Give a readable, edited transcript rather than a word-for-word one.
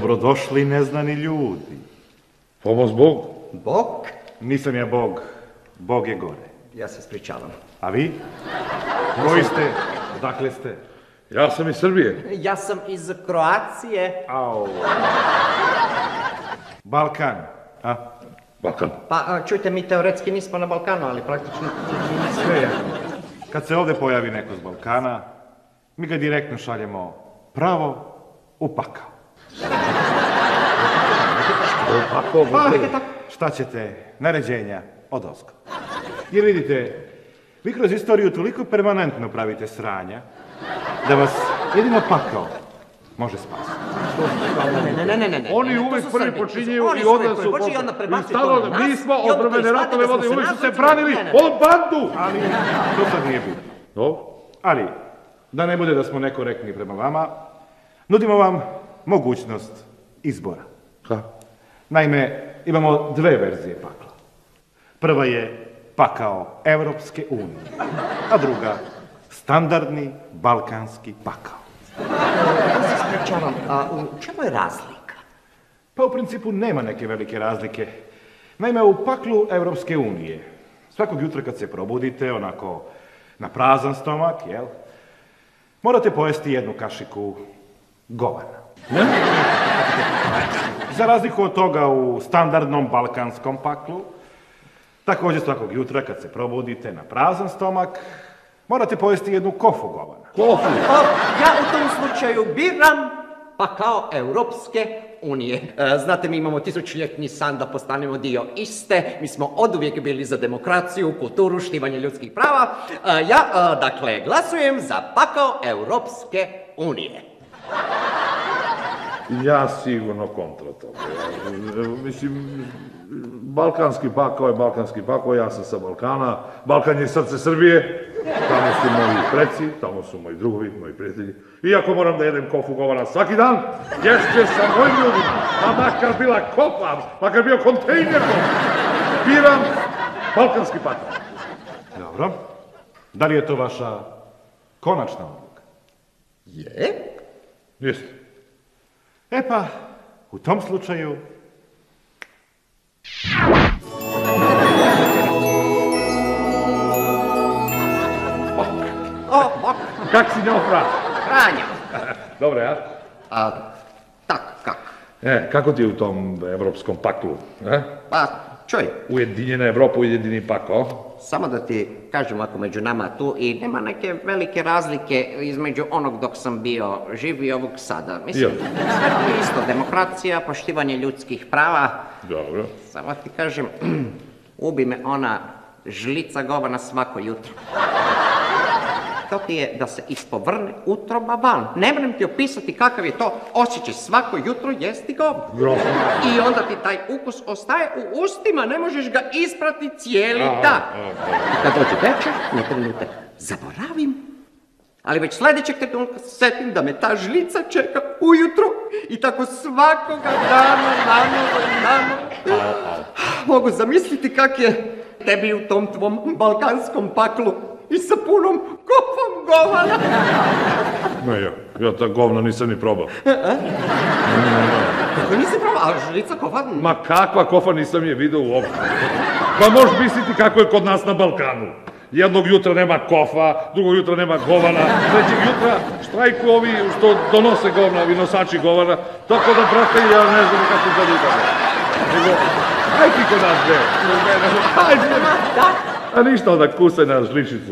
Dobrodošli neznani ljudi. Pomoz Bog. Bog? Nisam ja Bog. Bog je gore. Ja se ispričavam. A vi? Koji ste? Odakle ste? Ja sam iz Srbije. Ja sam iz Kroacije. Au. Balkan, a? Balkan. Pa, čujte, mi teoretski nismo na Balkanu, ali praktično... Sve je. Kad se ovdje pojavi neko s Balkana, mi ga direktno šaljemo pravo u pakao. Pa, šta ćete? Naređenja od ozgo. Jer vidite, vi kroz istoriju toliko permanentno pravite sranja, da vas jedino pakao može spasiti. Ne. Oni uvijek prvi počinju i onda su... Mi smo odbrambene ratove vode, uvijek su se branili od bandu! Ali, to sad nije bitno. No? Ali, da ne bude da smo nekorektni prema vama, nudimo vam mogućnost izbora. Naime, imamo dve verzije pakla. Prva je pakao Evropske unije, a druga standardni balkanski pakao. Ja se ispričavam, a u čemu je razlika? Pa u principu nema neke velike razlike. Naime, u paklu Evropske unije, svakog jutra kad se probudite, onako na prazan stomak, jel? Morate pojesti jednu kašiku govana. Za razliku od toga u standardnom balkanskom paklu, također svakog jutra kad se probudite na prazan stomak, morate pojesti jednu kofu govana. Kofu? Ja u tom slučaju biram pakao Europske unije. Znate, mi imamo tisućljetni san da postanemo dio iste. Mi smo oduvijek bili za demokraciju, kulturu, štivanje ljudskih prava. Ja, dakle, glasujem za pakao Europske unije. Ja sigurno kontra toga. Mislim, balkanski pakao je balkanski pakao, ja sam sa Balkana. Balkan je srce Srbije. Tamo su moji preci, tamo su moji drugovi, moji prijatelji. Iako moram da jedem kofu govana svaki dan, ješće sa mojim ljudima. Pa makar bila kofa, makar bio kontejner kofa. Biram balkanski pakao. Dobro. Da li je to vaša konačna odluka? Je? Jeste. E pa, u tom slučaju... Kak si njao fra? Franja. Dobro, ja? Tak, kak? Kako ti je u tom evropskom paklu? Pa, čuj. Ujedinjena Evropa, ujedinjeni pakao. Samo da ti kažem ako među nama tu i nema neke velike razlike između onog dok sam bio živ i ovog sada. Mislim, sve je isto, demokracija, poštivanje ljudskih prava. Dobro. Samo ti kažem, ubi me ona žlica govana svako jutro. To ti je da se ispovrne utroba van. Ne moram ti opisati kakav je to osjećaj svako jutro jesti govno. I onda ti taj ukus ostaje u ustima, ne možeš ga isprati cijeli dan. I kad dođe večer, na trenutak zaboravim, ali već sljedećeg trenutka setim da me ta žlica čeka ujutro i tako svakoga dana, nanovo. Mogu zamisliti kak je tebi u tom tvom balkanskom paklu i sa punom kofom govana. Ne, ja ta govna nisam ni probao. Kako nisi probao? A žlica kofa? Ma kakva kofa nisam je vidio uopšte. Pa možeš misliti kako je kod nas na Balkanu. Jednog jutra nema kofa, drugog jutra nema govana, trećeg jutra štrajku ovi što donose govna, ovi nosači govana, tako da, brate, ja ne znam kako to nikada. Nego, hajde ti kod nas, bre. Hajde. A ništa onda kusaj na žličicu.